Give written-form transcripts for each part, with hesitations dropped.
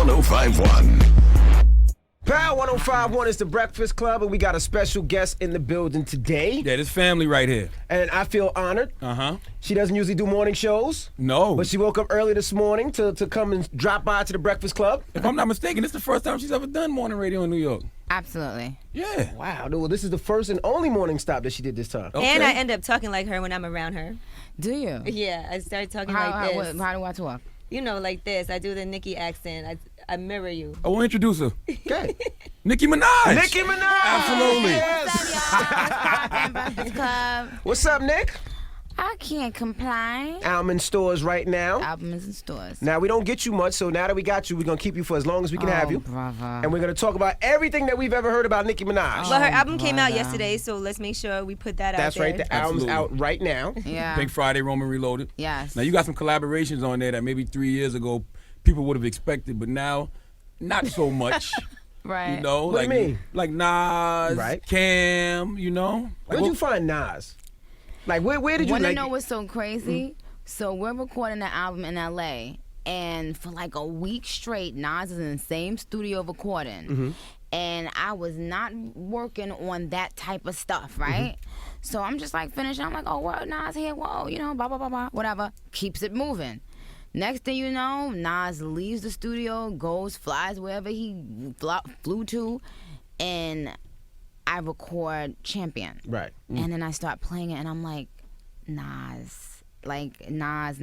1051. Power 1051 is the Breakfast Club, and we got a special guest in the building today. Yeah, this family right here. And I feel honored. She doesn't usually do morning shows. No. But she woke up early this morning to come and drop by to the Breakfast Club. If I'm not mistaken, this is the first time she's ever done morning radio in New York. Absolutely. Yeah. Wow. Well, this is the first and only morning stop that she did this time. Okay. And I end up talking like her when I'm around her. Do you? Yeah, I start talking like this. How do I talk? You know, like this. I do the Nicki accent. I mirror you. I will introduce her. Okay. Nicki Minaj. Nicki Minaj! Absolutely. Yes. What's up, Nick? I can't complain. Album in stores right now. Album is in stores. Now, we don't get you much, so now that we got you, we're going to keep you for as long as we can have you. Brother. And we're going to talk about everything that we've ever heard about Nicki Minaj. Well, her album came out yesterday, so let's make sure we put that out there. That's right. The album's out right now. Yeah. Pink Friday, Roman Reloaded. Yes. Now, you got some collaborations on there that maybe 3 years ago people would have expected, but now, not so much. Right. You know? What do you mean? Like Nas, Right. Cam, you know? Like, Where'd you find Nas? Like, where did you Want to like? know what's so crazy? So we're recording the album in L.A., and for like a week straight, Nas is in the same studio recording. And I was not working on that type of stuff, right? So I'm just like finishing. I'm like, oh, what? Nas here, whoa, you know, blah, blah, blah, blah, whatever. Keeps it moving. Next thing you know, Nas leaves the studio, flies wherever he flew to, and I record Champion. Right. And then I start playing it, and I'm like, Nas. Like, Nas.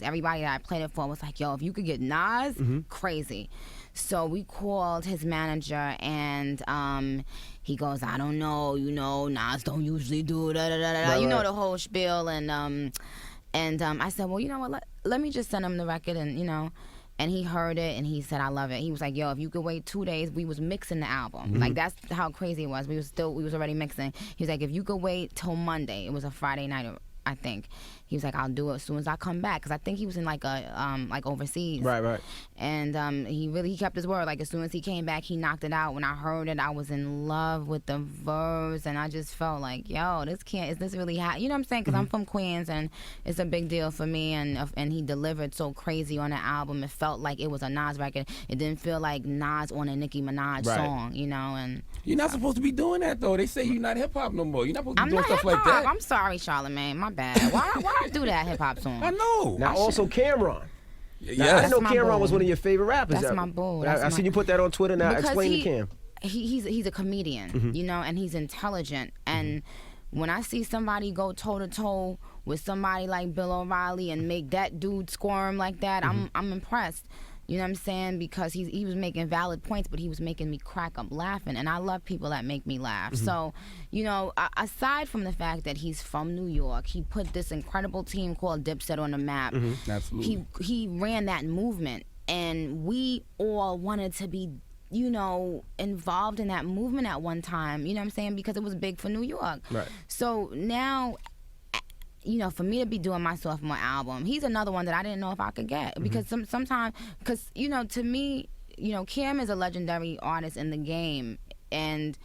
Everybody that I played it for was like, yo, if you could get Nas, crazy. So we called his manager, and he goes, I don't know, you know, Nas don't usually do da-da-da-da. Right, you know right. the whole spiel, and I said, well, you know what, let me just send him the record, and, you know, and he heard it, and he said, I love it. He was like, yo, if you could wait 2 days, we was mixing the album. Like, that's how crazy it was. We was already mixing. He was like, if you could wait till Monday, it was a Friday night, I think. He was like, I'll do it as soon as I come back, because I think he was in like overseas. Right. And he kept his word. Like, as soon as he came back, he knocked it out. When I heard it, I was in love with the verse, and I just felt like, yo, is this really hot? You know what I'm saying? Because I'm from Queens, and it's a big deal for me. And he delivered so crazy on the album. It felt like it was a Nas record. It didn't feel like Nas on a Nicki Minaj song, you know. And You're not supposed to be doing that, though. They say you're not hip-hop no more. You're not supposed to be I'm doing not stuff hip-hop. like that. I'm sorry, Charlamagne. My bad. Why I do that hip-hop song? I know. Now, also Cameron. Now, I Yeah. didn't know my Cameron boo. was one of your favorite rappers. That's my boo. I seen you put that on Twitter. Now, Because explain to Cam. He's a comedian, you know, and he's intelligent. And when I see somebody go toe-to-toe with somebody like Bill O'Reilly and make that dude squirm like that, I'm impressed. You know what I'm saying? Because he was making valid points, but he was making me crack up laughing. And I love people that make me laugh. So, you know, aside from the fact that he's from New York, he put this incredible team called Dipset on the map. Absolutely. He ran that movement, and we all wanted to be, you know, involved in that movement at one time. You know what I'm saying? Because it was big for New York. Right. So now, you know, for me to be doing my sophomore album, he's another one that I didn't know if I could get. Because sometimes, because, you know, to me, you know, Cam is a legendary artist in the game. And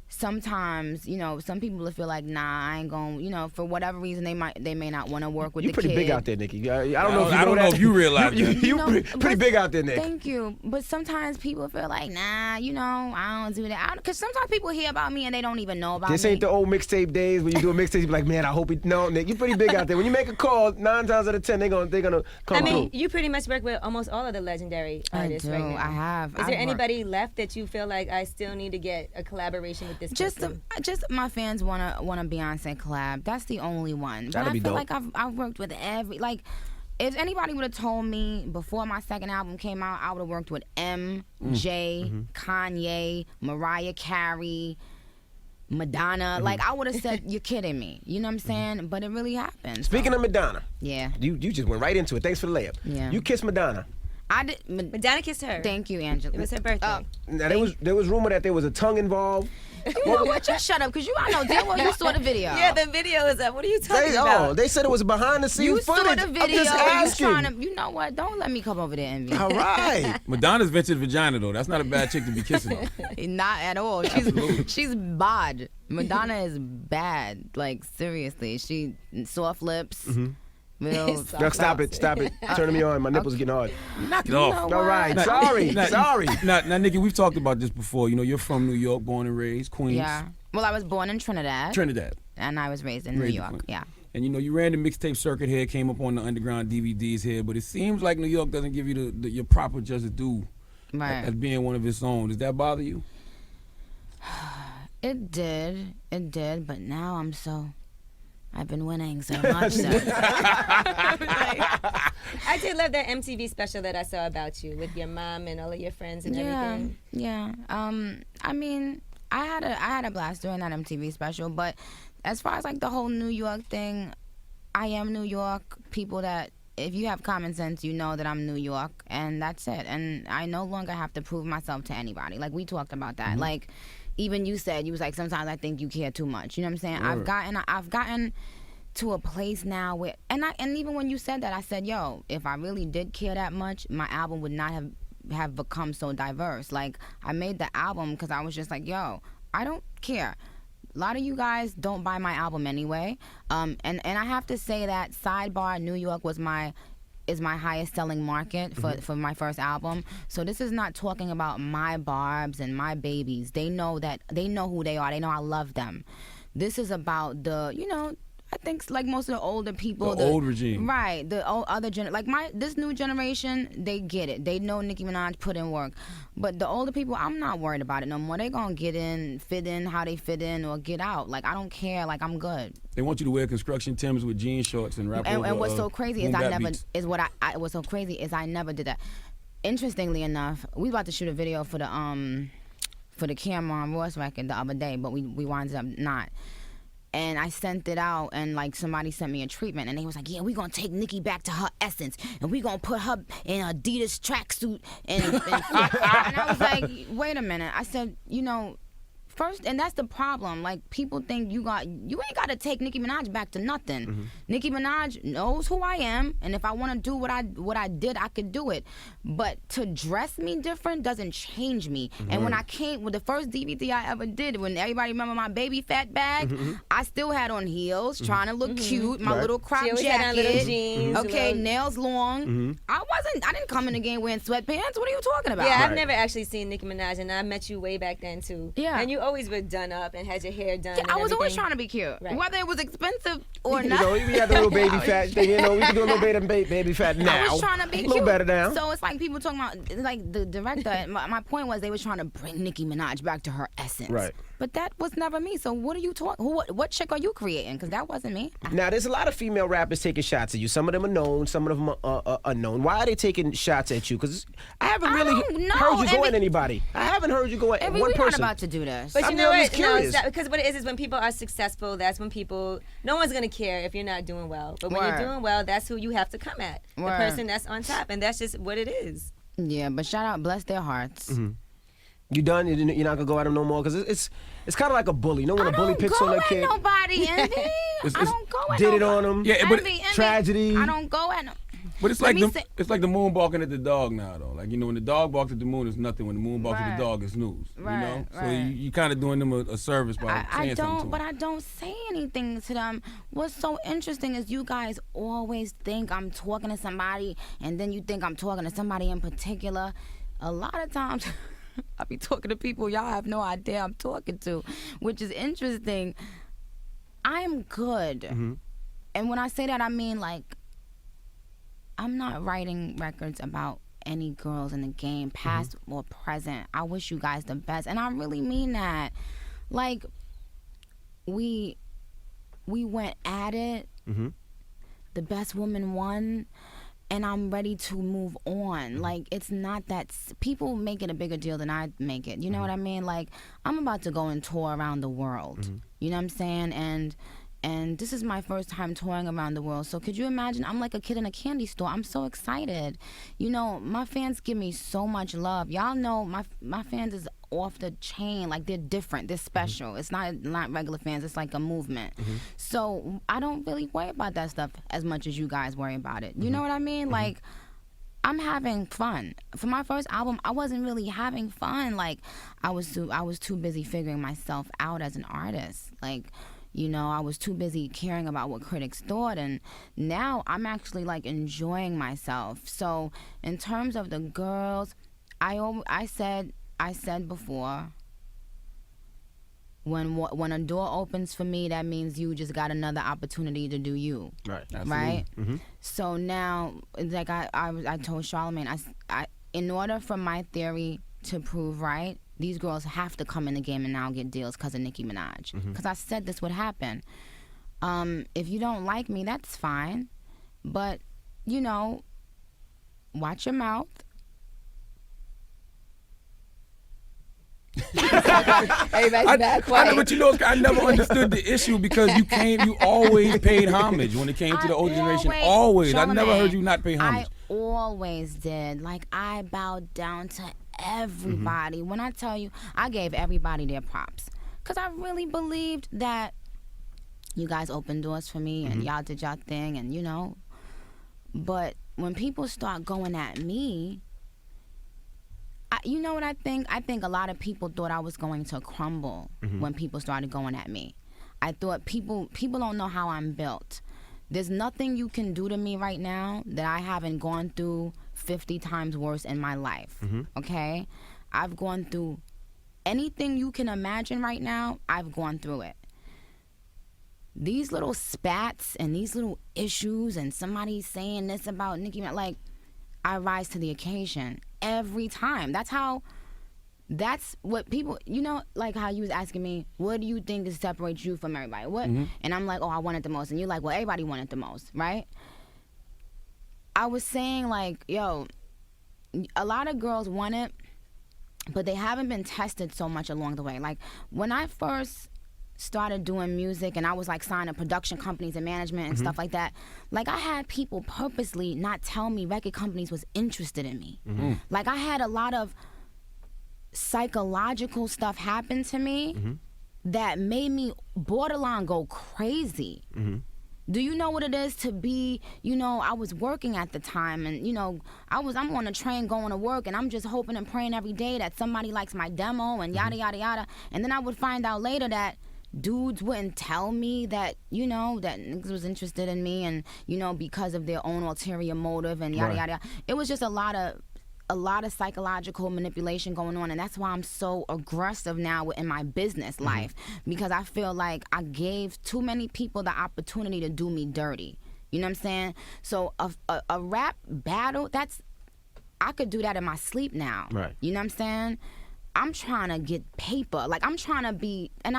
sometimes, you know, some people will feel like, nah, I ain't going, you know, for whatever reason, they may not want to work with the kid. You're pretty big out there, Nicki. I don't know if you I don't know if you realize that. You know, pretty big out there, Nick. Thank you. But sometimes people feel like, nah, you know, I don't do that. Because sometimes people hear about me and they don't even know about This me. ain't the old mixtape days when you do a mixtape. You be like, man, I hope no, Nick, you pretty big out there. When you make a call, 9 times out of 10, they're gonna come I mean, through. you pretty much work with almost all of the legendary artists right now. I have. Is there anybody left that you feel like I still need to get a collaboration with this person? Just my fans want a Beyonce collab. That's the only one. That'd but be I feel dope. like I've worked with if anybody would have told me before my second album came out, I would have worked with MJ, Kanye, Mariah Carey, Madonna. Like, I would have said, you're kidding me. You know what I'm saying? But it really happened. Speaking of Madonna, Yeah. you just went right into it. Thanks for the layup. Yeah. You kissed Madonna. I did. Madonna kissed her. Thank you, Angela. It was her birthday. Now there was rumor that there was a tongue involved. You know what? Just shut up, because I know damn well you saw the video. Yeah, the video is up. What are you talking about? They said it was behind the scenes You footage. saw the video. I'm just You asking. trying to, you know what? Don't let me come over there and envy. All right. Madonna's ventured vagina, though. That's not a bad chick to be kissing on. Not at all. She's bad. Madonna is bad. Like, seriously. She soft lips. real. Yo, stop it. Turning me on. My nipples are getting hard. Knock it off. All right. Sorry. Now, Nikki, we've talked about this before. You know, you're from New York, born and raised, Queens. Yeah. Well, I was born in Trinidad. And I was raised in New York. Yeah. And you know, you ran the mixtape circuit here, came up on the underground DVDs here, but it seems like New York doesn't give you your proper just due as being one of its own. Does that bother you? It did, but now I've been winning so much. I did love that MTV special that I saw about you with your mom and all of your friends and everything. Yeah. I mean, I had a blast doing that MTV special, but as far as like the whole New York thing, I am New York. People that, if you have common sense, you know that I'm New York, and that's it. And I no longer have to prove myself to anybody. Like, we talked about that. Like, even you said, you was like, sometimes I think you care too much. You know what I'm saying? Right. I've gotten to a place now where, and even when you said that, I said, yo, if I really did care that much, my album would not have become so diverse. Like, I made the album because I was just like, yo, I don't care. A lot of you guys don't buy my album anyway. And I have to say that Sidebar New York is my highest selling market for my first album. So this is not talking about my barbs and my babies. They know who they are. They know I love them. This is about I think like most of the older people, the old regime, right? The old other this new generation, they get it. They know Nicki Minaj put in work, but the older people, I'm not worried about it no more. They gonna get in, fit in how they fit in, or get out. Like, I don't care. Like, I'm good. They want you to wear construction Timbs with jean shorts and rap over. And what's so crazy is what's so crazy is I never did that. Interestingly enough, we about to shoot a video for the Cameron Ross record the other day, but we wound up not. And I sent it out, and like somebody sent me a treatment, and they was like, yeah, we gonna take Nicki back to her essence, and we gonna put her in an Adidas tracksuit, and I was like, wait a minute. I said, first, and that's the problem. Like, people think you ain't got to take Nicki Minaj back to nothing. Nicki Minaj knows who I am, and if I want to do what I did, I could do it. But to dress me different doesn't change me. And when I came with the first DVD I ever did, when everybody remember my baby fat bag, I still had on heels, trying to look cute, my little crop jacket, had on little jeans, okay, nails long. I didn't come in the game wearing sweatpants. What are you talking about? Yeah, I've never actually seen Nicki Minaj, and I met you way back then too. Yeah, and you always were done up and had your hair done. Yeah, and I was always everything. trying to be cute, right. Whether it was expensive or not. We had the little baby fat thing. We can do a little baby fat now. I was trying to be cute. A little better now. So it's like people talking about, like the director. my point was they was trying to bring Nicki Minaj back to her essence. Right. But that was never me. So what are you talking? What chick are you creating? Because that wasn't me. Now there's a lot of female rappers taking shots at you. Some of them are known. Some of them are unknown. Why are they taking shots at you? Because I haven't really heard you go at anybody. I haven't heard you go at one person. We're not about to do this. But you know what? No, because what it is when people are successful, that's when no one's gonna care if you're not doing well. But when you're doing well, that's who you have to come at. The person that's on top, and that's just what it is. Yeah, but shout out, bless their hearts. You done? You're not gonna go at them no more? Because it's kind of like a bully. When a bully picks on a kid. I don't go at nobody, Envy. I don't go at did it on them. Yeah, but Envy. Tragedy. I don't go at them. But it's like the moon barking at the dog now, though. Like, when the dog barks at the moon, it's nothing. When the moon barks at the dog, it's news. Right, So you kind of doing them a service by saying something to them. But I don't say anything to them. What's so interesting is you guys always think I'm talking to somebody, and then you think I'm talking to somebody in particular. A lot of times, I be talking to people y'all have no idea I'm talking to, which is interesting. I'm good. And when I say that, I mean, like, I'm not writing records about any girls in the game, past or present. I wish you guys the best, and I really mean that. Like, we went at it. The best woman won, and I'm ready to move on. Like, it's not that people make it a bigger deal than I make it. You know what I mean? Like, I'm about to go and tour around the world. You know what I'm saying? And this is my first time touring around the world. So could you imagine? I'm like a kid in a candy store. I'm so excited. My fans give me so much love. Y'all know my fans is off the chain. Like, they're different. They're special. It's not regular fans. It's like a movement. So I don't really worry about that stuff as much as you guys worry about it. You know what I mean? Like, I'm having fun. For my first album, I wasn't really having fun. Like, I was too busy figuring myself out as an artist. Like, You know, I was too busy caring about what critics thought, and now I'm actually like enjoying myself. So in terms of the girls, I said before, when a door opens for me, that means you just got another opportunity to do you. Right. Absolutely. Right. Mm-hmm. So now, like I told Charlamagne, I in order for my theory to prove right, these girls have to come in the game and now get deals because of Nicki Minaj. Because I said this would happen. If you don't like me, that's fine, but you know, watch your mouth. Everybody's back quiet. But you know, I never understood the issue because you always paid homage when it came to the older generation. Always. I never heard you not pay homage. I always did. Like, I bowed down to everybody. When I tell you, I gave everybody their props. Because I really believed that you guys opened doors for me and y'all did y'all thing and, you know. But when people start going at me, you know what I think? I think a lot of people thought I was going to crumble when people started going at me. I thought people don't know how I'm built. There's nothing you can do to me right now that I haven't gone through 50 times worse in my life, okay? I've gone through anything you can imagine right now, I've gone through it. These little spats and these little issues and somebody saying this about Nicki Minaj, like, I rise to the occasion every time. That's what people, you know, like how you was asking me, what do you think separates you from everybody? What? And I'm like, oh, I want it the most. And you're like, well, everybody want it the most, right? I was saying, like, yo, a lot of girls want it, but they haven't been tested so much along the way. Like, when I first started doing music and I was like signing production companies and management and stuff like that, like, I had people purposely not tell me record companies was interested in me. Like, I had a lot of psychological stuff happen to me that made me borderline go crazy. Do you know what it is to be, you know, I was working at the time and, you know, I'm on a train going to work and I'm just hoping and praying every day that somebody likes my demo and yada, yada, yada. And then I would find out later that dudes wouldn't tell me that, you know, that niggas was interested in me and, you know, because of their own ulterior motive and yada, yada, yada. It was just a lot of psychological manipulation going on, and that's why I'm so aggressive now in my business life, because I feel like I gave too many people the opportunity to do me dirty. You know what I'm saying? So a rap battle, I could do that in my sleep now. Right. You know what I'm saying? I'm trying to get paper. Like, I'm trying to be, and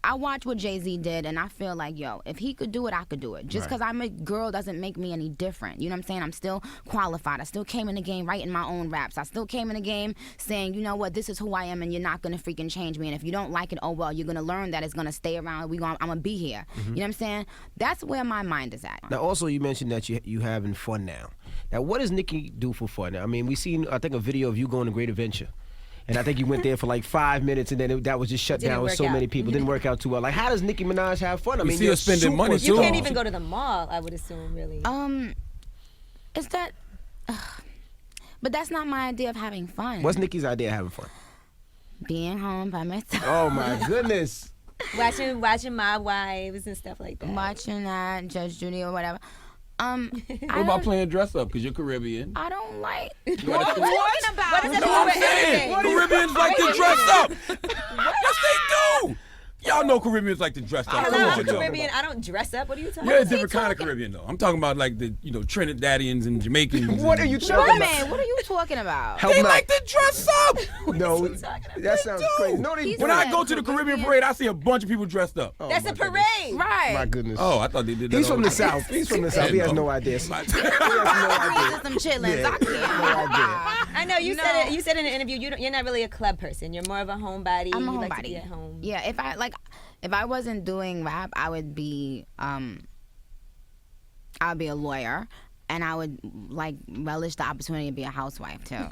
I watch what Jay-Z did, and I feel like, yo, if he could do it, I could do it. Just because I'm a girl doesn't make me any different. You know what I'm saying? I'm still qualified. I still came in the game writing my own raps. I still came in the game saying, you know what, this is who I am, and you're not going to freaking change me. And if you don't like it, oh, well, you're going to learn that it's going to stay around. I'm going to be here. You know what I'm saying? That's where my mind is at. Now, also, you mentioned that you having fun now. Now, what does Nicki do for fun? I mean, we seen, I think, a video of you going to Great Adventure. And I think you went there for like 5 minutes, and then that was just shut down with so many people. Didn't work out too well. Like, how does Nicki Minaj have fun? I mean, you're spending money too. You can't even go to the mall, I would assume, really. Is that? But that's not my idea of having fun. What's Nicki's idea of having fun? Being home by myself. Oh my goodness. Watching My Wives and stuff like that. Watching that, Judge Judy or whatever. What about playing dress up? Because you're Caribbean. I don't like. What are you talking about? What does No, I'm that saying Caribbeans like to dress up. Yes, they do. Y'all know Caribbeans like to dress up. Hello, I'm Caribbean. I don't dress up. What are you talking You're about? a different kind of Caribbean, though. I'm talking about like the, Trinidadians and Jamaicans. What are you talking about? Man, what are you talking about? They like to dress up. No, that sounds crazy. No, they When I go to the Caribbean parade, I see a bunch of people dressed up. Oh, That's a parade. Right. My goodness. Oh, I thought they did that. He's from the South. He's from the South. He has no idea. He has no idea. Just some chillings. Yeah, I can't. no idea. I know you said it. You said in an interview you're not really a club person. You're more of a homebody. I'm a you homebody. like to be at home. Yeah, if I wasn't doing rap, I would be I'd be a lawyer, and I would like relish the opportunity to be a housewife too.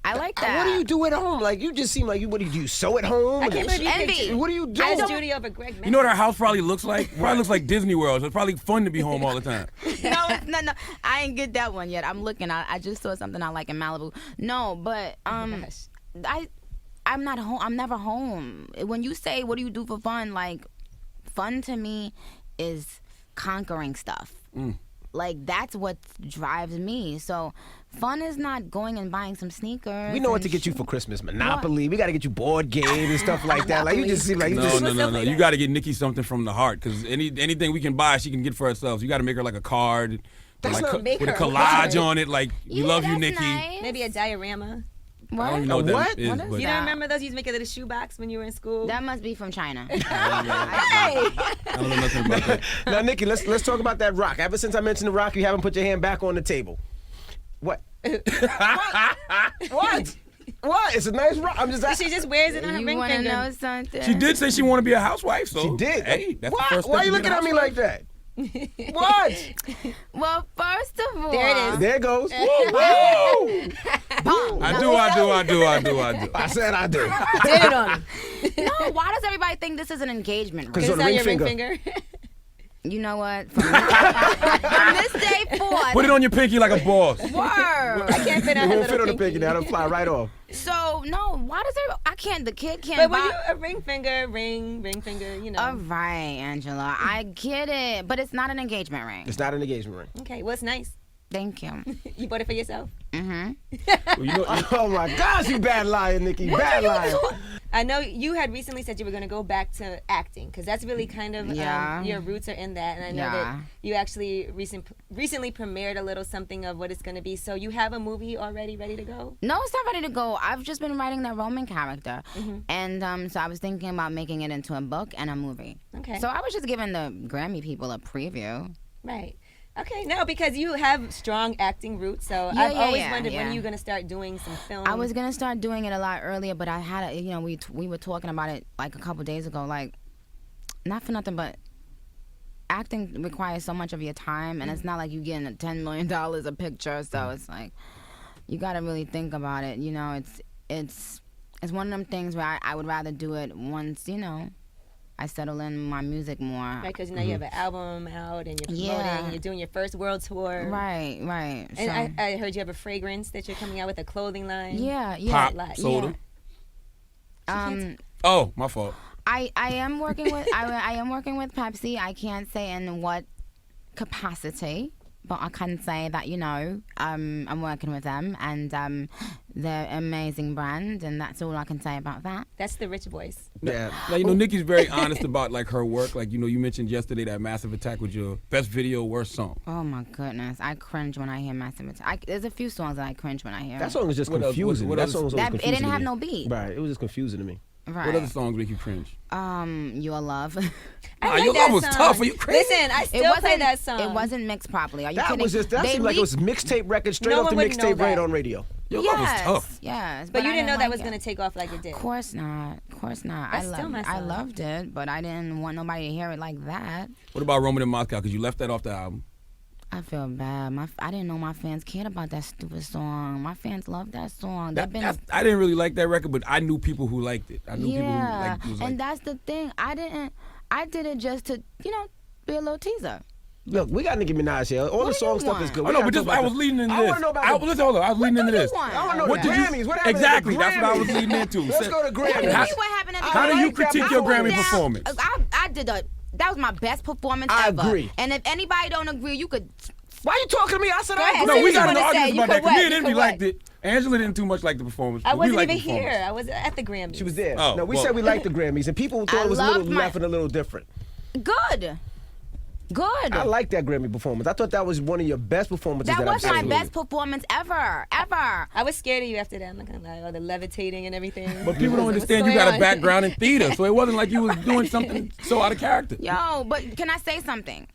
I like that. What do you do at home? Like, you just seem like what do you do? Sew at home? I can't believe you Envy. picked What do you do? I studio over Greg. You know what our house probably looks like? Probably looks like Disney World. So it's probably fun to be home all the time. No, I ain't get that one yet. I'm looking. I just saw something I like in Malibu. No, but I'm not home. I'm never home. When you say what do you do for fun, like, Fun to me is conquering stuff. Like, that's what drives me. So fun is not going and buying some sneakers. We know what to get you for Christmas. Monopoly. We got to get you board games and stuff like that. Like, you just seem like... No. You got to get Nicki something from the heart, because anything we can buy, she can get for herself. You got to make her like a card with a collage on it, like, we love you, Nicki. Nice. Maybe a diorama. I don't even know what that is. What is but You don't remember those? You used to make a little shoebox when you were in school? That must be from China. I don't know nothing about that. Now, Nicki, let's talk about that rock. Ever since I mentioned the rock, you haven't put your hand back on the table. What? What? What? It's a nice rock. I'm just asking. She just wears it on her You ring want to finger. know something? She did say she want to be a housewife, so She did. Hey, that's the Why? first step Why are you to looking being a at me housewife. like that? What? Well, first of all, There it is. There it goes. Woo! I do. I said I do. Did it on him. No, why does everybody think this is an engagement ring? Because It's on the on ring your ring finger. finger. You know what? From this day forth, Put it on your pinky like a boss. word. I can't fit It on her won't fit on the little pinky now. It'll fly right off. So no, why does everybody? I can't. The kid can't But buy. when you a ring finger, ring finger, you know. All right, Angela, I get it, but it's not an engagement ring. It's not an engagement ring. Okay, well, it's nice. Thank you. You bought it for yourself? Well, you know, Oh my gosh, you bad liar, Nicki. Bad liar. I know you had recently said you were going to go back to acting, because that's really kind of your roots are in that. And I know that you actually recently premiered a little something of what it's going to be. So you have a movie already ready to go? No, it's not ready to go. I've just been writing that Roman character, and so I was thinking about making it into a book and a movie. Okay. So I was just giving the Grammy people a preview. Right. Okay, no, because you have strong acting roots, so Yeah, I've always yeah, wondered when yeah. you're going to start doing some film. I was gonna start doing it a lot earlier, but I had a, we were talking about it like a couple days ago. Like, not for nothing, but acting requires so much of your time, and it's not like you getting $10 million a picture. So it's like you gotta really think about it. It's one of them things where I would rather do it once I settle in my music more. Right, because now you have an album out and you're promoting, and you're doing your first world tour. Right. And So, I heard you have a fragrance that you're coming out with, a clothing line. yeah. pop, soda. Yeah. Oh, my fault. I am working with I am working with Pepsi. I can't say in what capacity, but I can say that I'm working with them, and they're an amazing brand, and that's all I can say about that. That's the rich voice. Yeah. Like, Nicki's very honest about like her work. Like, you mentioned yesterday that Massive Attack was your best video, worst song. Oh my goodness, I cringe when I hear Massive Attack. There's a few songs that I cringe when I hear. That song was just What else? confusing. What That else? song was That- always it confusing didn't to have me. no beat. Right. It was just confusing to me. Right. What other songs make you cringe? Your Love. I like Your that Love was song. tough. Are you crazy? Listen, I still play that song. It wasn't mixed properly. Are you That kidding? was just, that They seemed like it was leaked- mixtape record straight No off the one would know mixtape right that. on radio. Your Love was tough. Yes, But you I didn't know that like was it. going to take off like it did. Of course not. Of course not. That's still my I song. loved it, but I didn't want nobody to hear it like that. What about Roman in Moscow? Because you left that off the album. I feel bad. I didn't know my fans cared about that stupid song. My fans love that song. They've been I didn't really like that record, but I knew people who liked it. I knew people who liked it. Was like, and that's the thing. I did it just to be a little teaser. Look, we got Nicki Minaj here. All What the do song you stuff is want? good. oh We no, gotta but talk this, I about was the- leading into I this. want to know about the- Listen, hold on. I was leading into do you this. want? I want to know What the did you? Grammys. What happened Exactly. at the That's what I was Grammys? leading into. Let's go to What Grammys. happened at the How do Grammys? you critique your Grammy performance? I did that was my best performance I ever. agree. And if anybody don't agree, you could. Why you talking to me? I said Go I ahead. agree. No, Say we what got you an wanna say. argument You about that. could 'Cause me what? and You Envy could liked what? it. Angela didn't too much like the performance. I but we wasn't liked even the performance. here. I was at the Grammys. She was there. Oh, no, we well. said we liked the Grammys, and people thought I it was a little loved my- left and a little different. Good. I like that Grammy performance. I thought that was one of your best performances That that was I've my seen. best performance ever. I was scared of you after that. I'm not going to lie. All the levitating and everything. But people don't What's understand you going got a on? background in theater, so it wasn't like you was doing something so out of character. Yo, but can I say something?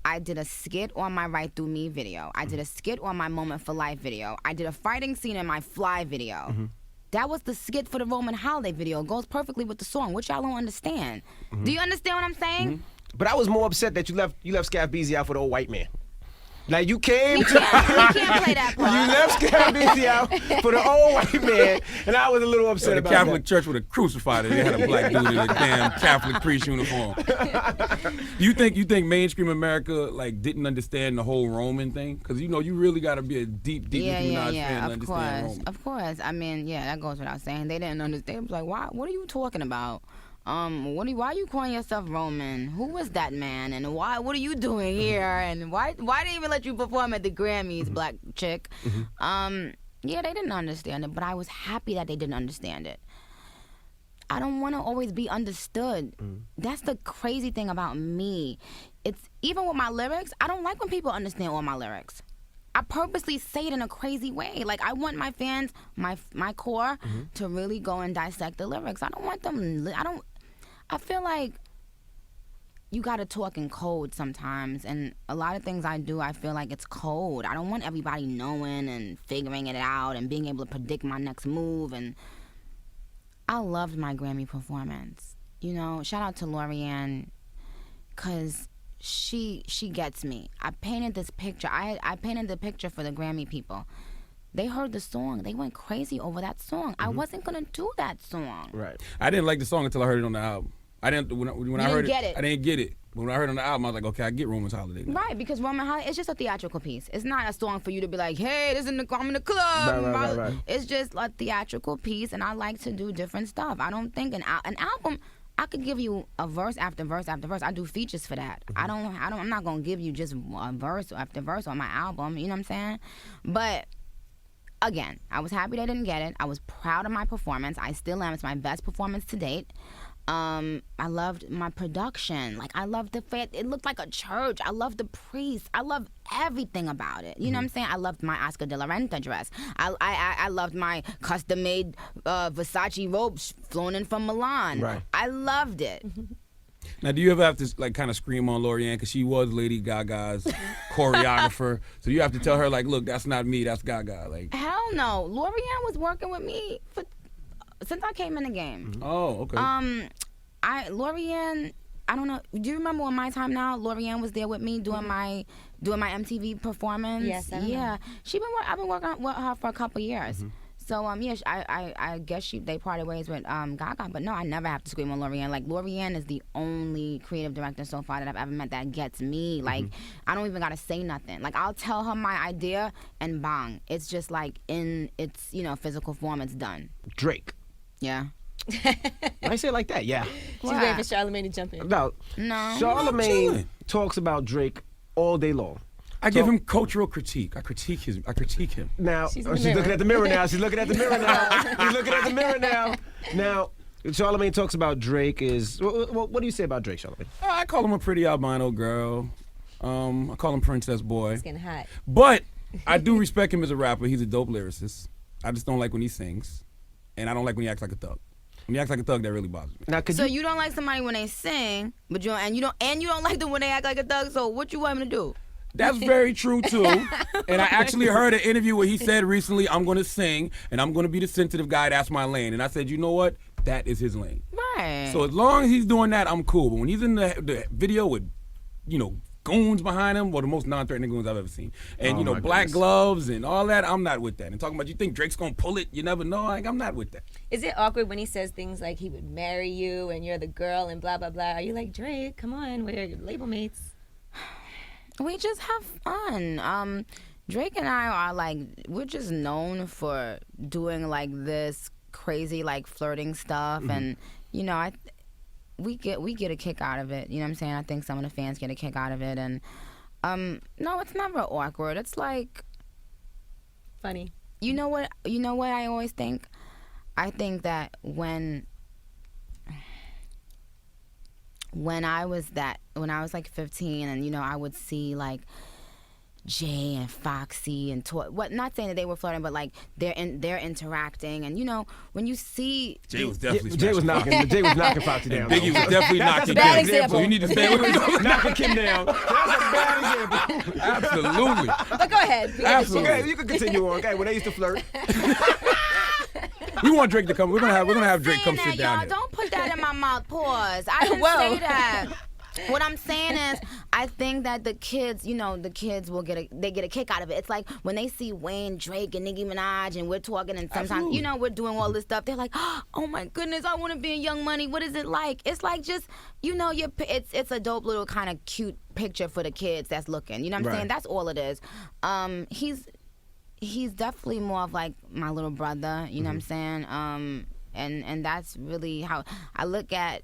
I did a skit on my Right Through Me video. I did a skit on my Moment for Life video. I did a fighting scene in my Fly video. Mm-hmm. That was the skit for the Roman Holiday video. It goes perfectly with the song, which y'all don't understand. Mm-hmm. Do you understand what I'm saying? But I was more upset that you left Scaff Beezy out for the old white man. Like you came to We can't play that you part. left Scaff Beezy out for the old white man, and I was a little upset The about Catholic that. Church would have crucified it. They had a black dude in a damn Catholic priest uniform. You think mainstream America like didn't understand the whole Roman thing? Because you really got to be a deep Nicki Minaj fan to of understand course, Roman. of course. I mean, yeah, that goes without saying. They didn't understand. It was like, why? What are you talking about? why are you calling yourself Roman? Who was that man? And what are you doing here? And why they even let you perform at the Grammys, black chick? Yeah, they didn't understand it, but I was happy that they didn't understand it. I don't want to always be understood. That's the crazy thing about me. It's even with my lyrics, I don't like when people understand all my lyrics. I purposely say it in a crazy way. Like, I want my fans, my core, to really go and dissect the lyrics. I don't want them, I feel like you gotta talk in code sometimes, and a lot of things I do, I feel like it's code. I don't want everybody knowing and figuring it out and being able to predict my next move. And I loved my Grammy performance. You know, shout out to Lorianne, cause she gets me. I painted this picture. I painted the picture for the Grammy people. They heard the song. They went crazy over that song. I wasn't gonna do that song. Right. I didn't like the song until I heard it on the album. I didn't when I heard it. I didn't get it. But when I heard it on the album, I was like, okay, I get Roman's Holiday now. Right, because Roman Holiday, it's just a theatrical piece. It's not a song for you to be like, hey, I'm in the club. Right. It's just a theatrical piece, and I like to do different stuff. I don't think an album, I could give you a verse after verse after verse. I do features for that. I'm not gonna give you just a verse after verse on my album. You know what I'm saying? But again, I was happy they didn't get it. I was proud of my performance. I still am. It's my best performance to date. I loved my production. Like, I loved the fact it looked like a church. I loved the priest. I loved everything about it. You know what I'm saying? I loved my Oscar de la Renta dress. I loved my custom-made Versace robes flown in from Milan. Right. I loved it. Now, do you ever have to like kind of scream on Lorianne because she was Lady Gaga's choreographer? So you have to tell her like, look, that's not me, that's Gaga. Like, hell no. Lorianne was working with me since I came in the game. oh, okay. Lorianne, I don't know. Do you remember on My Time Now? Lorianne was there with me doing my MTV performance. Yes, I remember. Yeah, I've been working with her for a couple years. So yeah, I guess they parted ways with Gaga, but no, I never have to scream on Lorianne. Like, Lorianne is the only creative director so far that I've ever met that gets me. Like, I don't even gotta say nothing. Like, I'll tell her my idea and bang, it's just like in its physical form, it's done. Drake. Yeah. I say it like that, yeah. She's waiting for Charlamagne to jump in. No. Charlamagne talks about Drake all day long. I give him cultural critique. I critique him. Now, she's looking at the mirror now. She's looking at the mirror now. Now, Charlamagne talks about Drake what do you say about Drake, Charlamagne? I call him a pretty albino girl. I call him Princess Boy. It's getting hot. But I do respect him as a rapper. He's a dope lyricist. I just don't like when he sings. And I don't like when he acts like a thug. When he acts like a thug, that really bothers me. Now, so you don't like somebody when they sing, but you don't like them when they act like a thug. So what you want him to do? That's very true too. And I actually heard an interview where he said recently, "I'm going to sing and I'm going to be the sensitive guy. That's my lane." And I said, you know what? That is his lane. Right. So as long as he's doing that, I'm cool. But when he's in the video with, goons behind him, well, the most non-threatening goons I've ever seen, and black gloves and all that, I'm not with that. And talking about you think Drake's gonna pull it, you never know. Like, I'm not with that. Is it awkward when he says things like he would marry you and you're the girl and blah blah blah? Are you like, Drake? Come on, we're your label mates. We just have fun. Drake and I are like, we're just known for doing like this crazy like flirting stuff, and we get a kick out of it. You know what I'm saying? I think some of the fans get a kick out of it, and no, it's never awkward. It's like funny. You know what I always think? I think that when I was like 15, and I would see like Jay and Foxy and not saying that they were flirting, but like they're interacting, and when you see Jay was definitely Jay was knocking Foxy down. Biggie was definitely knocking bad Kim. example. So you need to stay with him. Knocking Kim down. That's a bad example. Absolutely. But go ahead. Absolutely. Okay, you can continue on. Okay, when they used to flirt. We want Drake to come. We're gonna have Drake come sit down y'all. here. Don't put that in my mouth. Pause. I didn't say that. What I'm saying is, I think that the kids, the kids will get a kick out of it. It's like when they see Wayne, Drake, and Nicki Minaj, and we're talking, and sometimes, we're doing all this stuff. They're like, oh my goodness, I want to be in Young Money. What is it like? It's like just, it's a dope little kind of cute picture for the kids that's looking. You know what I'm saying? That's all it is. He's definitely more of like my little brother. You know what I'm saying? And that's really how I look at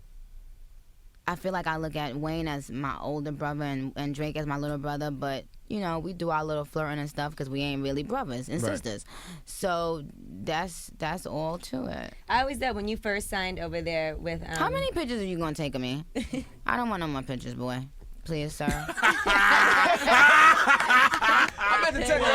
I feel like I look at Wayne as my older brother and Drake as my little brother, but you know, we do our little flirting and stuff because we ain't really brothers and sisters. So that's all to it. I always thought when you first signed over there with How many pictures are you gonna take of me? I don't want no more pictures, boy. Please, sir. I meant to tell you.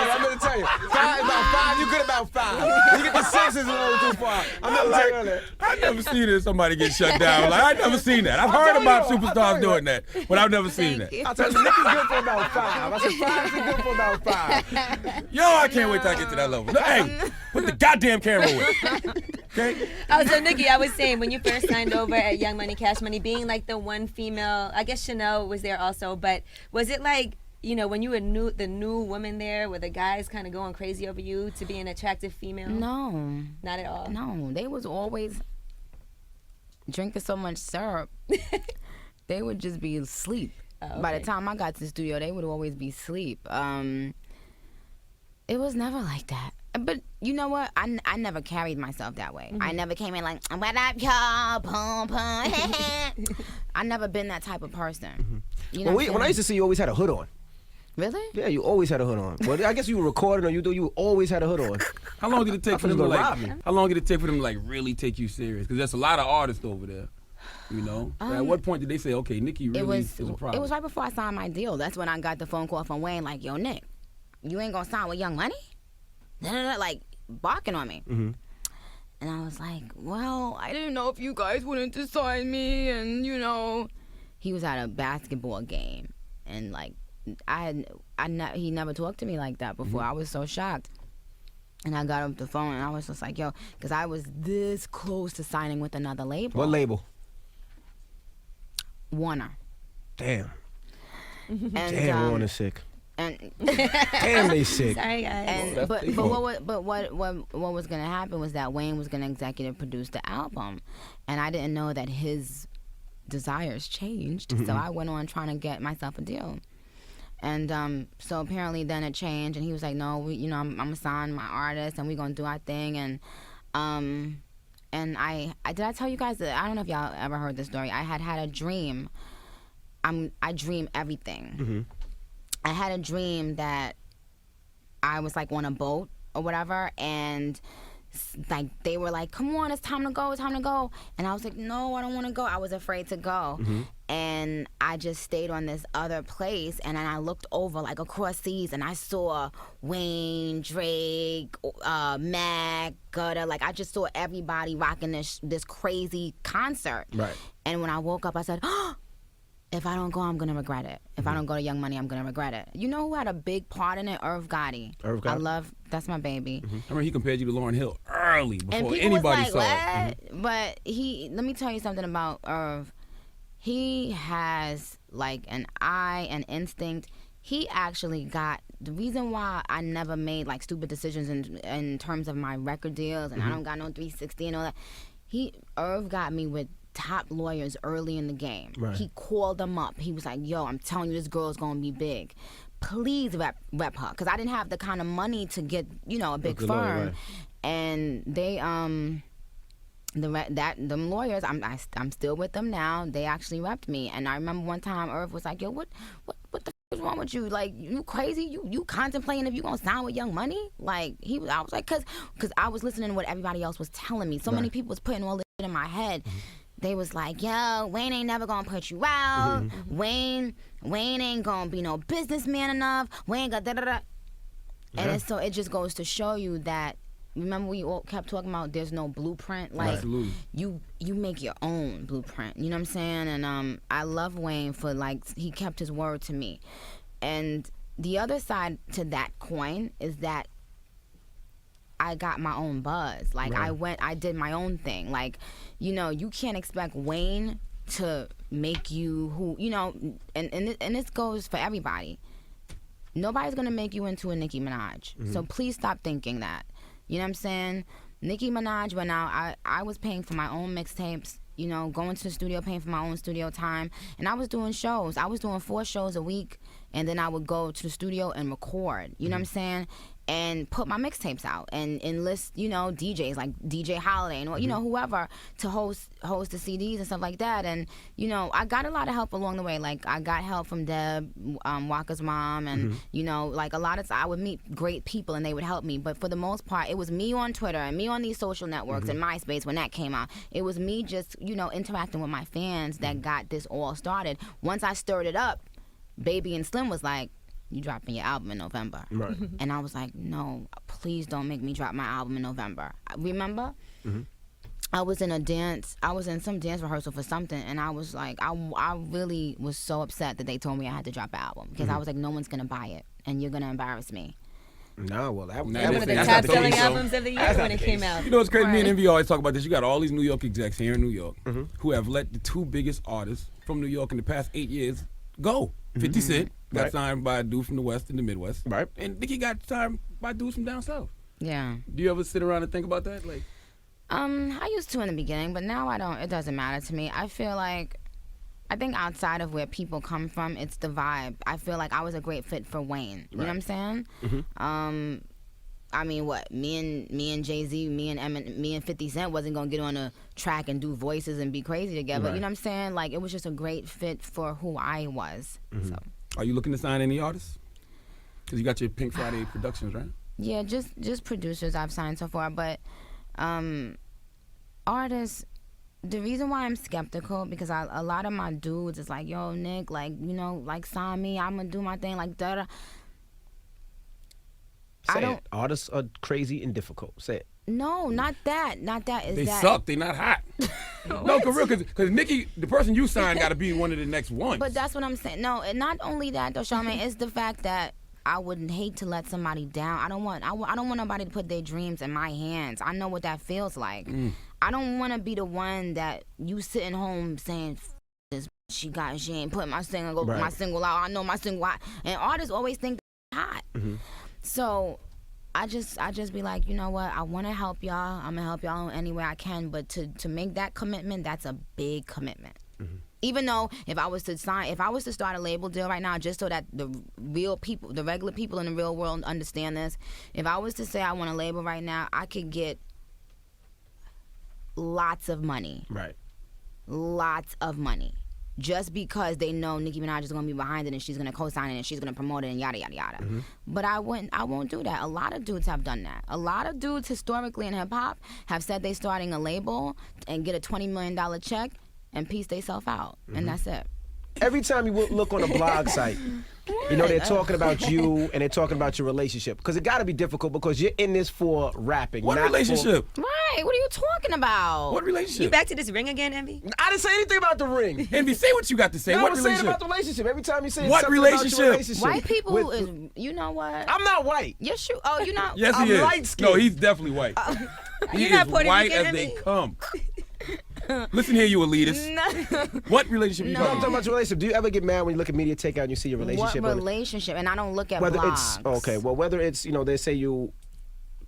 About five. You good about 5. You get the 6 is a little too far. I never seen somebody get shut down. Like I never seen that. I've heard about superstars doing that, but I've never seen that. I told you, Nicki's good for about 5. I said 5 is good for about 5. Yo, I can't wait till I get to that level. Hey, put the goddamn camera away. Okay. Oh, so Nicki, I was saying when you first signed over at Young Money Cash Money, being like the one female, I guess Chanel was there also, but was it like, you know, when you were the new woman there, were the guys kind of going crazy over you to be an attractive female? No. Not at all? No, they was always drinking so much syrup. They would just be asleep. Oh, okay. By the time I got to the studio, they would always be asleep. It was never like that. But you know what? I never carried myself that way. I never came in like, what up, y'all? Pum, pum. I never been that type of person. You know when I used to see you, always had a hood on. Really? Yeah, you always had a hood on. Well, I guess you were recording or you always had a hood on. How long did it take for them to like really take you serious? Because there's a lot of artists over there. You know, at what point did they say, okay, Nicki really is a problem? It was right before I signed my deal. That's when I got the phone call from Wayne, like, yo, Nick, you ain't gonna sign with Young Money? Like barking on me. And I was like, well, I didn't know if you guys wanted to sign me. And you know, he was at a basketball game, and like he never talked to me like that before. I was so shocked. And I got off the phone and I was just like, yo, because I was this close to signing with another label. What label? Warner. Damn. And, damn, Warner's sick. And damn, they sick. Sorry, guys. And, but what was gonna happen was that Wayne was gonna executive produce the album, and I didn't know that his desires changed. So I went on trying to get myself a deal, and so apparently then it changed, and he was like, no, I'm gonna sign my artist, and we're gonna do our thing, and I did I tell you guys that I don't know if y'all ever heard this story. I had a dream. I dream everything. I had a dream that I was like on a boat or whatever, and like they were like, come on, it's time to go, and I was like, no, I don't want to go. I was afraid to go. And I just stayed on this other place, and then I looked over like across seas, and I saw Wayne, Drake, Mac, Gutter, like I just saw everybody rocking this crazy concert. Right. And when I woke up, I said, oh, if I don't go, I'm gonna regret it. If I don't go to Young Money, I'm gonna regret it. You know who had a big part in it? Irv Gotti. That's my baby. I remember he compared you to Lauryn Hill early before anybody was like, saw what? it. But let me tell you something about Irv. He has like an eye, an instinct. He actually got the reason why I never made like stupid decisions in terms of my record deals, and I don't got no 360 and all that. Irv got me with top lawyers early in the game. Right. He called them up. He was like, yo, I'm telling you, this girl's gonna be big. Please rep her. Because I didn't have the kind of money to get, a big firm. Lawyer, right. And they, them lawyers, I'm still with them now. They actually repped me. And I remember one time Irv was like, yo, what the f is wrong with you? Like, you crazy? You contemplating if you gonna sign with Young Money? Like, I was like, cause I was listening to what everybody else was telling me. So many people was putting all this shit in my head. They was like, yo, Wayne ain't never gonna put you out. Wayne ain't gonna be no businessman enough. Wayne got da-da-da. And so it just goes to show you that, remember we all kept talking about there's no blueprint? Like, absolutely. You make your own blueprint. You know what I'm saying? And I love Wayne for, like, he kept his word to me. And the other side to that coin is that I got my own buzz. Like, I did my own thing. Like, you can't expect Wayne to make you who, and this goes for everybody. Nobody's gonna make you into a Nicki Minaj. So please stop thinking that. You know what I'm saying? Nicki Minaj went out, I was paying for my own mixtapes, going to the studio, paying for my own studio time, and I was doing shows. I was doing 4 shows a week, and then I would go to the studio and record. You know what I'm saying? and put my mixtapes out and enlist, DJs like DJ Holiday and whoever to host the CDs and stuff like that. And I got a lot of help along the way. Like I got help from Deb, Walker's mom, and like a lot of I would meet great people and they would help me. But for the most part, it was me on Twitter and me on these social networks and MySpace when that came out. It was me just interacting with my fans that got this all started. Once I stirred it up, Baby and Slim was like, you dropping your album in November. Right. And I was like, no, please don't make me drop my album in November. Remember? I was in some dance rehearsal for something, and I was like, I really was so upset that they told me I had to drop an album, because I was like, no one's going to buy it, and you're going to embarrass me. No, well, that was one of the top selling albums of the year when it came out. You know what's crazy? Me and Envy always talk about this. You got all these New York execs here in New York who have let the two biggest artists from New York in the past 8 years go. 50 Cent got signed by a dude from the West and the Midwest. Right. And Nicki got signed by dudes from down South. Yeah. Do you ever sit around and think about that? Like, I used to in the beginning, but now I don't. It doesn't matter to me. I feel like, I think outside of where people come from, it's the vibe. I feel like I was a great fit for Wayne. You know what I'm saying? I mean, what? Me and Jay-Z, me and 50 Cent wasn't gonna get on a track and do voices and be crazy together. You know what I'm saying? Like, it was just a great fit for who I was. So. Are you looking to sign any artists? Because you got your Pink Friday Productions, right? Yeah, just producers I've signed so far, but artists. The reason why I'm skeptical, because a lot of my dudes is like, yo, Nick, like, like, sign me, I'm gonna do my thing, like, da-da. Say it. Artists are crazy and difficult. Say it. No, not that. They suck. They not hot. No, for real, because Nicki, the person you signed, got to be one of the next ones. But that's what I'm saying. No, and not only that, though, Charmaine, it's the fact that I wouldn't hate to let somebody down. I don't want nobody to put their dreams in my hands. I know what that feels like. I don't want to be the one that you sitting home saying, this she ain't putting my single out. I know my single out. And artists always think they're hot. So I just be like, you know what? I want to help y'all. I'm gonna help y'all any way I can. But to make that commitment, that's a big commitment. Even though if I was to start a label deal right now, just so that the real people, the regular people in the real world understand this, if I was to say I want a label right now, I could get lots of money. Right. Lots of money. Just because they know Nicki Minaj is going to be behind it and she's going to co-sign it and she's going to promote it and yada, yada, yada. But I won't do that. A lot of dudes have done that. A lot of dudes historically in hip-hop have said they starting a label and get a $20 million check and piece themselves out. And that's it. Every time you look on a blog site, they're talking about you and they're talking about your relationship. Because it got to be difficult because you're in this for rapping. What relationship? Right. What are you talking about? What relationship? You back to this ring again, Envy? I didn't say anything about the ring. Envy, say what you got to say. No, what I was relationship? saying about the relationship. Every time you say what something relationship? About your relationship. White people you know what? I'm not white. Yes, you. Oh, you're not. Yes, he I'm is. light-skinned. No, he's definitely white. He is white as they come. Listen here, you elitist. What relationship you talking about? I'm talking about your relationship. Do you ever get mad when you look at Media Takeout and you see your relationship? What relationship? And I don't look at whether blogs. It's okay. Well, whether it's they say you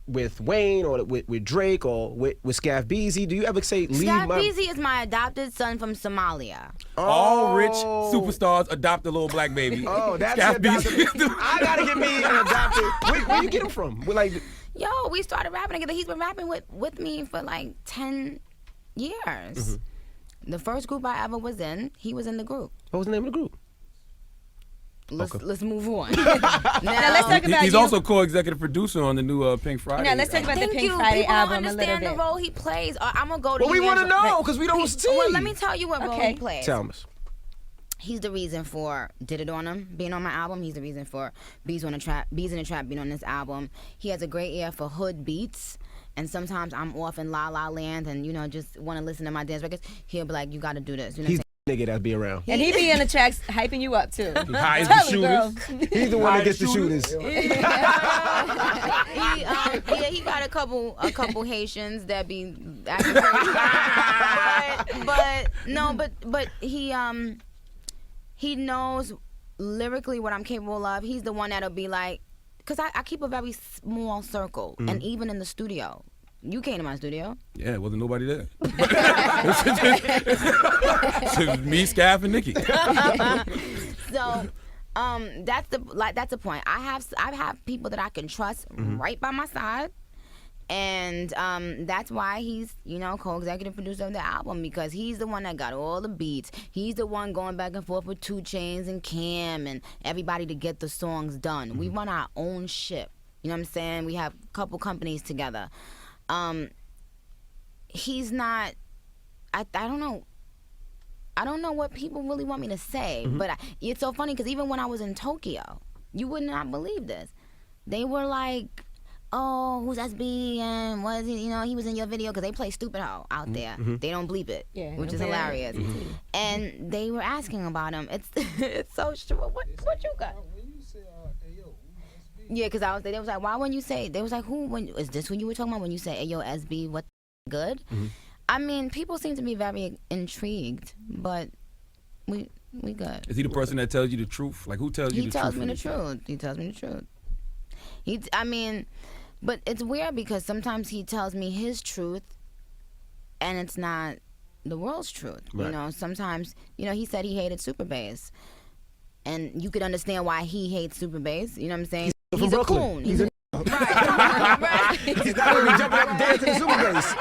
with Wayne or with Drake or with Scaff Beezy, do you ever say leave Scaff Beezy is my adopted son from Somalia. All rich superstars adopt a little black baby. Oh, that's Scaff Beezy. I gotta get me an adopted. Where you get him from? Yo, we started rapping together. He's been rapping with me for like 10 years. The first group I ever was in, he was in the group. What was the name of the group? Let's move on. Now let's talk about He's also co-executive producer on the new Pink Friday. Now let's talk about the Pink Friday album a little bit. People understand the role he plays. I'm gonna go to. Well, we want to know because we don't see. Well, let me tell you what role he plays. Tell us. He's the reason for Did It On Him being on my album. He's the reason for Bees in the Trap being on this album. He has a great ear for hood beats. And sometimes I'm off in La La Land and, just want to listen to my dance records. He'll be like, you got to do this. He's the nigga that be around. And he be in the tracks hyping you up, too. He hires the shooters. He's the one that gets the shooters. He got a couple Haitians that be acting crazy. But he knows lyrically what I'm capable of. He's the one that'll be like, because I keep a very small circle, and even in the studio. You came to my studio. Yeah, wasn't nobody there. It's me, Scaff, and Nicki. So That's the point. I have people that I can trust right by my side. And that's why he's, co-executive producer of the album, because he's the one that got all the beats. He's the one going back and forth with 2 Chainz and Cam and everybody to get the songs done. We run our own ship. You know what I'm saying? We have a couple companies together. He's not. I don't know. I don't know what people really want me to say, but it's so funny because even when I was in Tokyo, you would not believe this. They were like, oh, who's SB and was he? He was in your video, because they play Stupid Ho out there. They don't bleep it, which is hilarious. And they were asking about him. It's so true. What you got? When you say, hey, yo, SB? Yeah, because they was like, why when you say? They was like, is this who you were talking about when you say, hey, yo, SB, what good? I mean, people seem to be very intrigued, but we good. Is he the person that tells you the truth? Like, who tells you the truth? He tells me the truth. He tells me the truth. But it's weird because sometimes he tells me his truth and it's not the world's truth. Right. Sometimes, he said he hated Super Bass. And you could understand why he hates Super Bass. You know what I'm saying? He's from Brooklyn. He's a coon. Right. He's not going to be jumping up and dancing to Super Bass.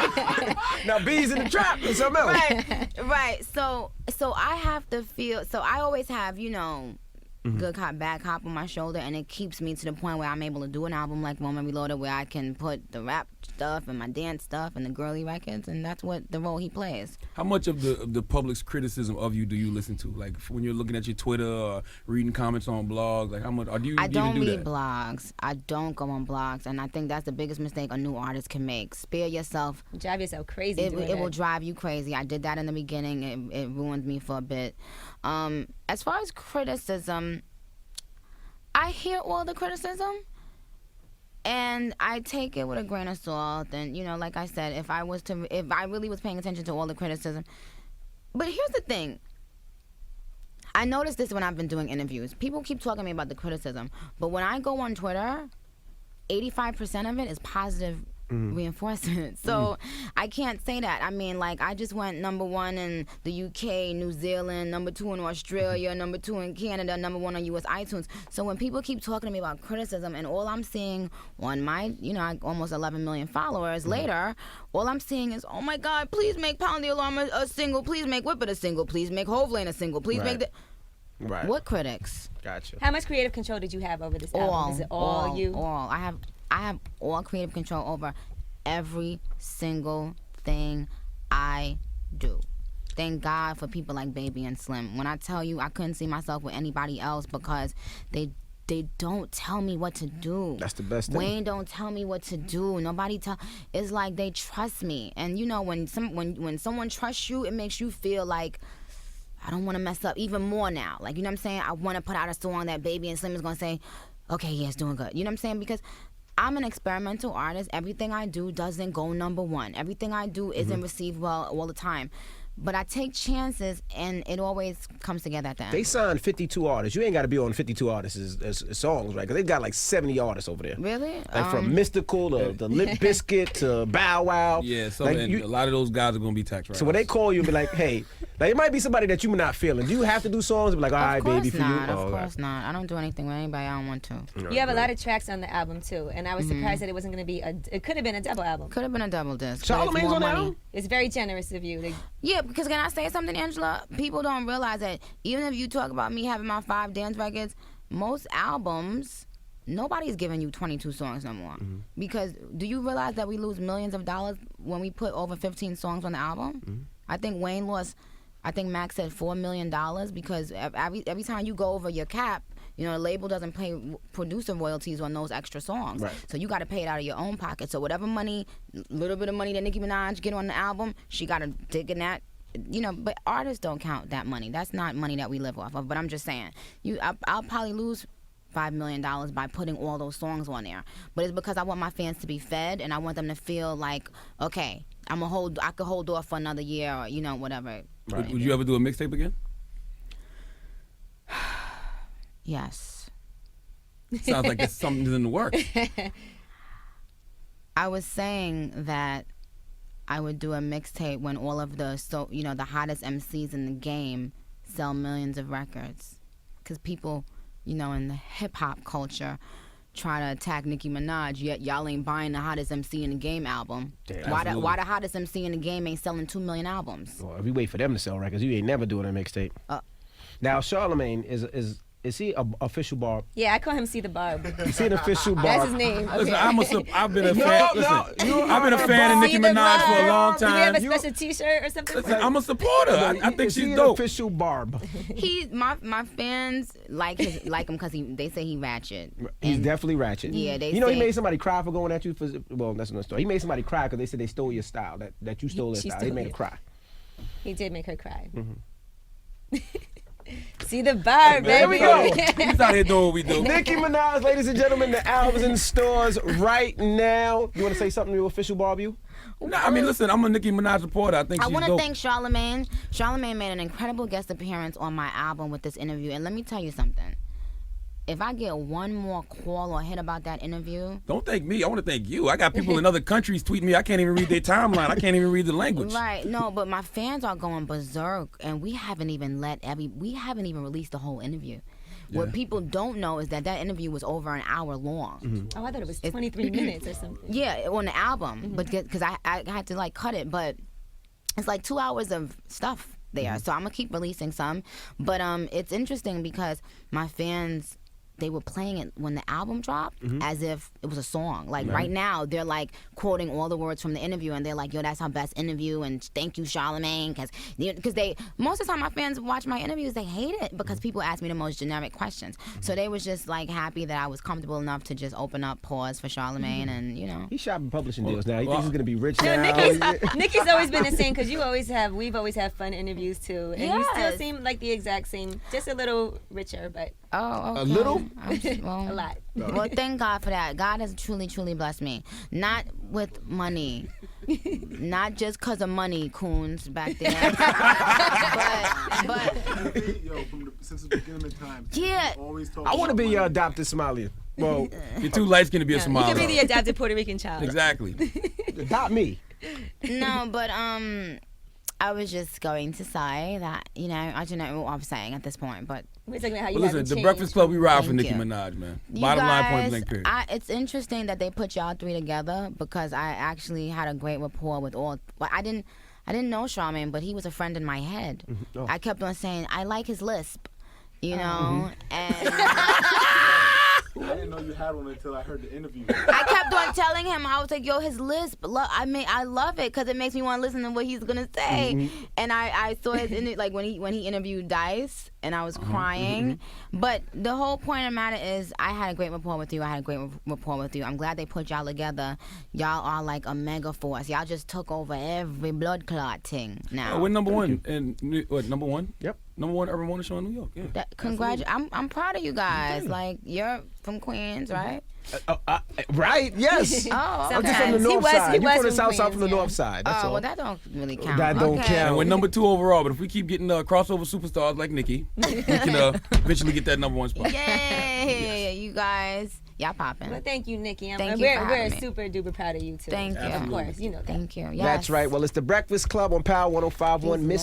Now B's in the trap or something else. Right. So I have to feel, so I always have, good cop, bad cop on my shoulder, and it keeps me to the point where I'm able to do an album like Moment Reloaded, where I can put the rap stuff and my dance stuff and the girly records, and that's what the role he plays. How much of the public's criticism of you do you listen to? Like when you're looking at your Twitter or reading comments on blogs, like how much do you? I don't do read that? blogs. I don't go on blogs, and I think that's the biggest mistake a new artist can make. Spare yourself. Drive yourself crazy. It will drive you crazy. I did that in the beginning. It ruined me for a bit. As far as criticism, I hear all the criticism, and I take it with a grain of salt. And like I said, if I really was paying attention to all the criticism, but here's the thing. I noticed this when I've been doing interviews. People keep talking to me about the criticism, but when I go on Twitter, 85% of it is positive reinforcement. So I can't say that. I mean, like, I just went #1 in the UK, New Zealand, #2 in Australia, #2 in Canada, #1 on US iTunes. So when people keep talking to me about criticism, and all I'm seeing on my, almost 11 million followers later, all I'm seeing is, oh my God, please make Pound the Alarm a single, please make Whip It a single, please make Hove Lane a single, please make the... Right. What critics? Gotcha. How much creative control did you have over this album? Is it all you? All. I have all creative control over every single thing I do. Thank God for people like Baby and Slim. When I tell you I couldn't see myself with anybody else because they don't tell me what to do. That's the best thing. Wayne don't tell me what to do. Nobody tell. It's like they trust me. And when someone trusts you, it makes you feel like I don't want to mess up even more now. Like, you know what I'm saying? I want to put out a song that Baby and Slim is going to say, okay, yeah, it's doing good. You know what I'm saying? Because I'm an experimental artist. Everything I do doesn't go #1. Everything I do isn't received well all the time. But I take chances, and it always comes together at the end. They signed 52 artists. You ain't got to be on 52 artists as songs, right? Because they got like 70 artists over there. Really? Like from Mystical to the Limp Bizkit to Bow Wow. Yeah, so like a lot of those guys are going to be tax write-offs. So when they call you and be like, hey, like it might be somebody that you're not feeling. Do you have to do songs and be like, all right, baby, for you? Of course not. I don't do anything with anybody I don't want to. You have a lot of tracks on the album, too. And I was surprised that it wasn't going to be it could have been a double album. Could have been a double disc. Charlamagne's on the album? It's very generous of you. Yeah, because can I say something, Angela? People don't realize that even if you talk about me having my 5 dance records, most albums, nobody's giving you 22 songs no more. Because do you realize that we lose millions of dollars when we put over 15 songs on the album? I think Wayne lost, I think Max said $4 million because every time you go over your cap, the label doesn't pay producer royalties on those extra songs. Right. So you got to pay it out of your own pocket. So whatever money, little bit of money that Nicki Minaj get on the album, she got to dig in that. But artists don't count that money. That's not money that we live off of. But I'm just saying, I'll probably lose $5 million by putting all those songs on there. But it's because I want my fans to be fed, and I want them to feel like, okay, I could hold off for another year, or whatever. Right. Would you ever do a mixtape again? Yes. Sounds like it's something in the works. I was saying that I would do a mixtape when all of the hottest MCs in the game sell millions of records, because people you know, in the hip hop culture, try to attack Nicki Minaj, yet y'all ain't buying the hottest MC in the game album. Damn, why the hottest MC in the game ain't selling 2 million albums? Well, if we wait for them to sell records, you ain't never doing a mixtape. Now, Charlamagne is he an official barb? Yeah, I call him See the Barb. Is he an official barb? That's his name. Listen, Okay. I've been a fan. I've been a fan of Nicki See the Minaj for a Barb. long Do we have time. a special T-shirt or something? Listen, I'm a supporter. I think Is he she's an dope. official barb? My fans like him because they say he ratchet. He's And- definitely ratchet. Yeah, they You know, he say- made somebody cry for going at you for. Well, that's another story. He made somebody cry because they said they stole your style. That you stole their She style. They stole made her it. cry. He did make her cry. Mm-hmm. See the Barb, There baby. we go. He's out here doing what we do. Nicki Minaj, ladies and gentlemen, the album's in stores right now. You want to say something to your official barb, you? Nah, I mean, listen, I'm a Nicki Minaj supporter. I think I she's want to dope. thank Charlamagne. Charlamagne made an incredible guest appearance on my album with this interview. And let me tell you something. If I get one more call or hit about that interview, Don't thank me. I want to thank you. I got people in other countries tweeting me. I can't even read their timeline. I can't even read the language. right? No, but my fans are going berserk, and we haven't even released the whole interview. What people don't know is that interview was over an hour long. Oh, I thought it was 23 minutes or something. Yeah, on the album, but because I had to like cut it, but it's like 2 hours of stuff there. So I'm gonna keep releasing some, but it's interesting because my fans, they were playing it when the album dropped as if it was a song. Like right now, they're like quoting all the words from the interview, and they're like, "Yo, that's our best interview," and "Thank you, Charlamagne," because they most of the time my fans watch my interviews, they hate it because people ask me the most generic questions. So they was just like happy that I was comfortable enough to just open up pause for Charlamagne, and you know. He's shopping publishing deals now. He thinks he's gonna be rich No, now. Nikki's always been the same because we've always had fun interviews too, and you still Yes. seem like the exact same, just a little richer, but Oh, okay. A little? Well, a lot. Well, thank God for that. God has truly, truly blessed me. Not with money. Not just because of money, coons, back there. but Yo, since the beginning of time, yeah. always talk I want to about be money. your adopted Somalian. Well, You're too light skinned to be a You Somali. can be the adopted Puerto Rican child. Exactly. adopt me. No, but I was just going to say that, you know, I don't know what I'm saying at this point, but We're talking about how you But listen, haven't the changed. Breakfast Club, we ride for Thank Nicki you. Minaj, man. you Bottom line, point guys, blank, period. it's interesting that they put y'all three together because I actually had a great rapport with all. But I didn't know Charlamagne, but he was a friend in my head. Oh. I kept on saying I like his lisp, you know, and I didn't know you had one until I heard the interview. I kept on telling him, I was like, yo, his lisp, I love it because it makes me want to listen to what he's gonna say. And I saw his like when he interviewed Dice, and I was crying. But the whole point of the matter is, I had a great rapport with you. I had a great rapport with you. I'm glad they put y'all together. Y'all are like a mega force. Y'all just took over every blood clot thing now. We're number one. And number one? Yep. Number one urban morning show in New York. Yeah. I'm proud of you guys. Like, you're from Queens, right? Right? Yes. Oh, I'm just okay. from the north side. he You was from the from south side, Queens, from the yeah. north side. That's Oh, all. well, that don't really count. That don't Okay. count. And we're number 2 overall, but if we keep getting crossover superstars like Nicki, we can eventually get that number 1 spot. Yay, you guys. Y'all popping. Well, thank you, Nikki. Thank you for We're having me. super duper proud of you too. Thank you. Of course, you know that. Thank you. Yes. That's right. Well, it's the Breakfast Club on Power 105.1. Miss